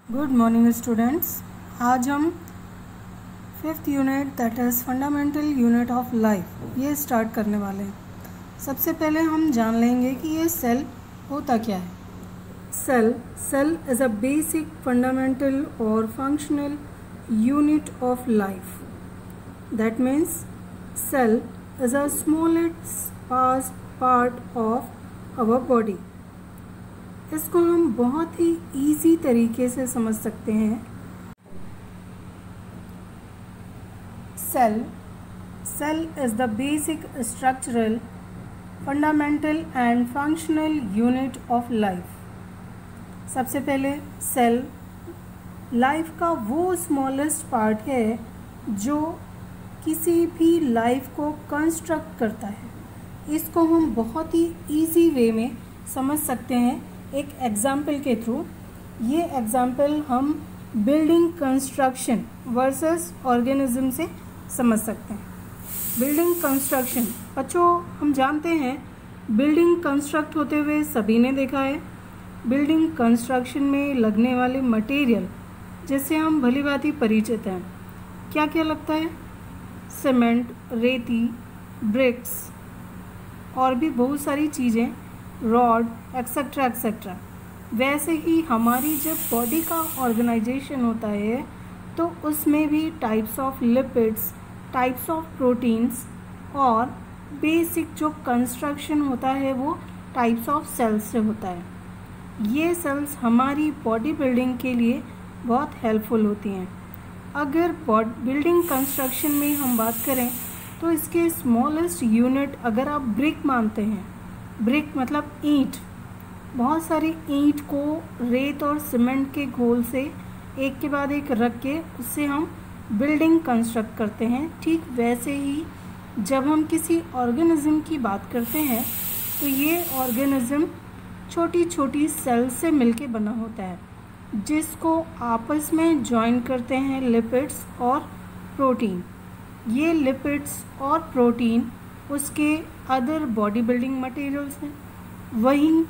Good morning students. आज हम fifth unit that is fundamental unit of life ये start करने वाले हैं। सबसे पहले हम जान लेंगे कि ये सेल होता क्या है। Cell is a basic fundamental और functional unit of life. That means cell is a smallest part of our body. इसको हम बहुत ही इजी तरीके से समझ सकते हैं। Cell is the basic structural fundamental and functional unit of life. सबसे पहले सेल लाइफ का वो स्मॉलेस्ट पार्ट है जो किसी भी लाइफ को कंस्ट्रक्ट करता है। इसको हम बहुत ही इजी वे में समझ सकते हैं एक एग्जाम्पल के थ्रू। ये एग्जाम्पल हम बिल्डिंग कंस्ट्रक्शन वर्सेस ऑर्गेनिज्म से समझ सकते हैं। बिल्डिंग कंस्ट्रक्शन बच्चों हम जानते हैं, बिल्डिंग कंस्ट्रक्ट होते हुए सभी ने देखा है। बिल्डिंग कंस्ट्रक्शन में लगने वाले मटेरियल जिससे हम भली भांति परिचित हैं, क्या क्या लगता है? सीमेंट, रेती, ब्रिक्स और भी बहुत सारी चीज़ें, रॉड एक्सेट्रा एक्सेट्रा। वैसे ही हमारी जब बॉडी का ऑर्गेनाइजेशन होता है तो उसमें भी types of lipids, types of proteins और बेसिक जो कंस्ट्रक्शन होता है वो टाइप्स ऑफ सेल्स से होता है। ये सेल्स हमारी बॉडी बिल्डिंग के लिए बहुत हेल्पफुल होती हैं। अगर बिल्डिंग कंस्ट्रक्शन में हम बात करें तो इसके स्मॉलेस्ट यूनिट अगर आप ब्रिक मानते हैं, ब्रिक मतलब ईंट, बहुत सारी ईंट को रेत और सीमेंट के घोल से एक के बाद एक रख के उससे हम बिल्डिंग कंस्ट्रक्ट करते हैं। ठीक वैसे ही जब हम किसी ऑर्गेनिज्म की बात करते हैं तो ये ऑर्गेनिज्म छोटी छोटी सेल से मिलके बना होता है जिसको आपस में जॉइन करते हैं लिपिड्स और प्रोटीन। ये लिपिड्स और प्रोटीन उसके अदर बॉडी बिल्डिंग मटेरियल्स हैं। वहीं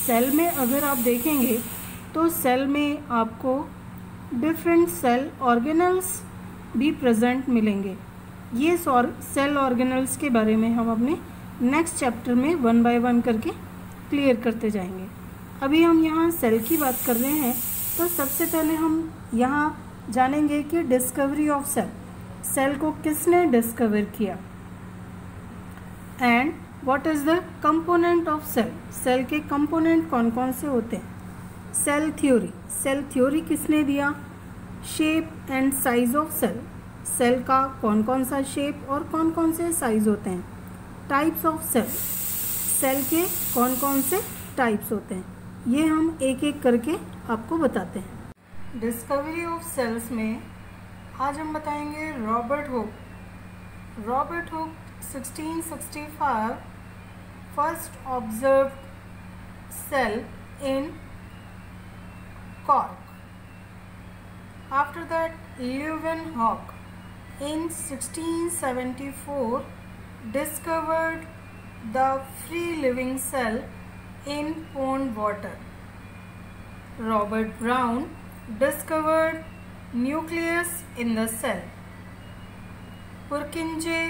सेल में अगर आप देखेंगे तो सेल में आपको डिफरेंट सेल ऑर्गेनल्स भी प्रेजेंट मिलेंगे। ये सेल ऑर्गेनल्स के बारे में हम अपने नेक्स्ट चैप्टर में वन बाय वन करके क्लियर करते जाएंगे। अभी हम यहाँ सेल की बात कर रहे हैं तो सबसे पहले हम यहाँ जानेंगे कि डिस्कवरी ऑफ सेल को किसने डिस्कवर किया and what is the component of cell के कंपोनेंट कौन कौन से होते हैं। सेल थ्योरी किसने दिया? Shape and size of cell का कौन कौन सा शेप और कौन कौन से साइज होते हैं। टाइप्स ऑफ सेल के कौन कौन से टाइप्स होते हैं, ये हम एक एक करके आपको बताते हैं। डिस्कवरी ऑफ सेल्स में आज हम बताएंगे Robert Hooke 1665 first observed cell in cork. After that, Leeuwenhoek in 1674 discovered the free living cell in pond water. Robert Brown discovered nucleus in the cell. Purkinje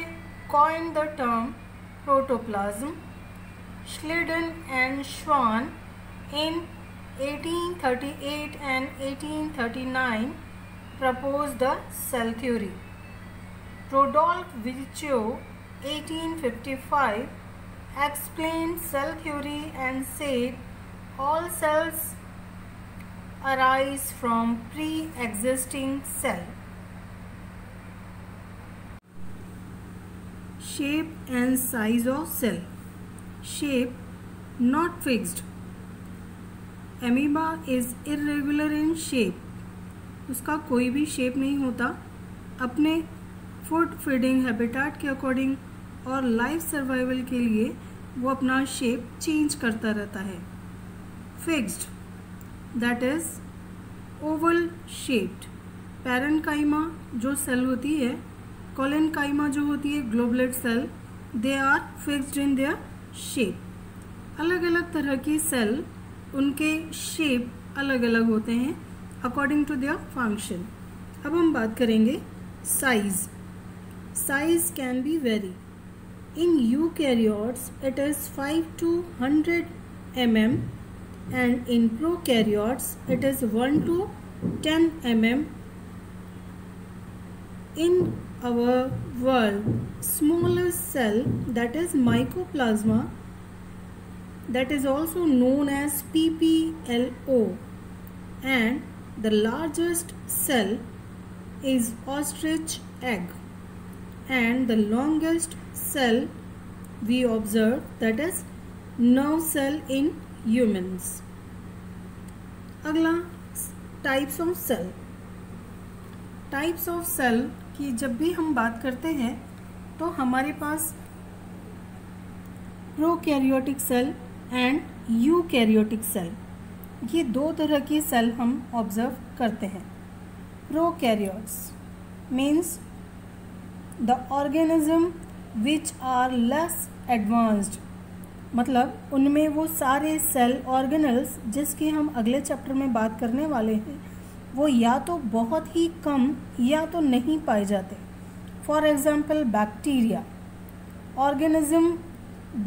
coined the term protoplasm. Schleiden and Schwann in 1838 and 1839 proposed the cell theory. Rodolphe Virchow 1855 explained cell theory and said all cells arise from pre-existing cell. Shape and size of cell. Shape not fixed. Amoeba is irregular in shape. उसका कोई भी shape नहीं होता। अपने food feeding habitat के according और life survival के लिए वो अपना शेप चेंज करता रहता है। Fixed that is oval shaped. Parenchyma जो सेल होती है, कोलेनकाइमा जो होती है globulate cell, they are fixed in their shape. अलग अलग तरह की सेल, उनके शेप अलग अलग होते हैं। According to their function. अब हम बात करेंगे size. Size can be vary. In eukaryotes it is 5 to 100 mm and in prokaryotes it is 1 to 10 mm. In our world, smallest cell, that is mycoplasma, that is also known as PPLO, and the largest cell is ostrich egg, and the longest cell we observe, that is nerve cell in humans. अगला types of cell. Types of cell की जब भी हम बात करते हैं तो हमारे पास prokaryotic cell and eukaryotic cell, ये दो तरह की सेल हम ऑब्जर्व करते हैं। Prokaryotes means the organism which are less advanced, मतलब उनमें वो सारे सेल ऑर्गेनल्स जिसकी हम अगले चैप्टर में बात करने वाले हैं वो या तो बहुत ही कम या तो नहीं पाए जाते। For example bacteria, organism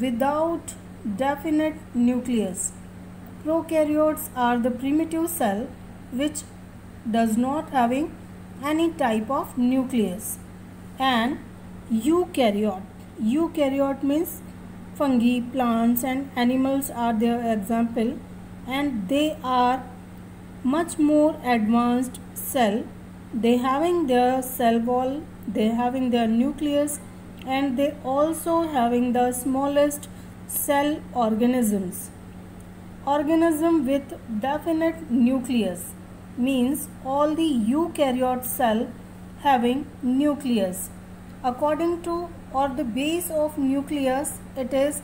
without definite nucleus. Prokaryotes are the primitive cell which does not having any type of nucleus. And eukaryote means fungi, plants and animals are their example, and they are much more advanced cell. They having their cell wall, they having their nucleus, and they also having the smallest cell organisms. Organism with definite nucleus means all the eukaryote cell having nucleus. According to or the base of nucleus, it is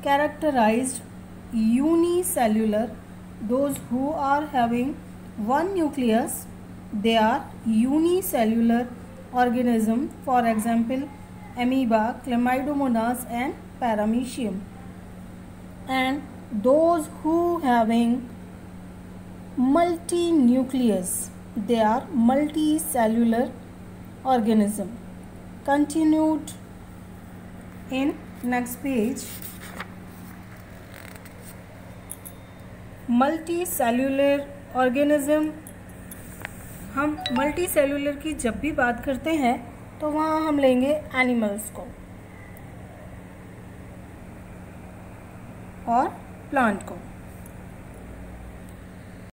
characterized unicellular. Those who are having one nucleus, they are unicellular organism. For example, amoeba, chlamydomonas and paramecium. And those who having multinucleus, they are multicellular organism. Continued in next page. Multicellular organism, हम multicellular की जब भी बात करते हैं तो वहाँ हम लेंगे एनिमल्स को और प्लांट को।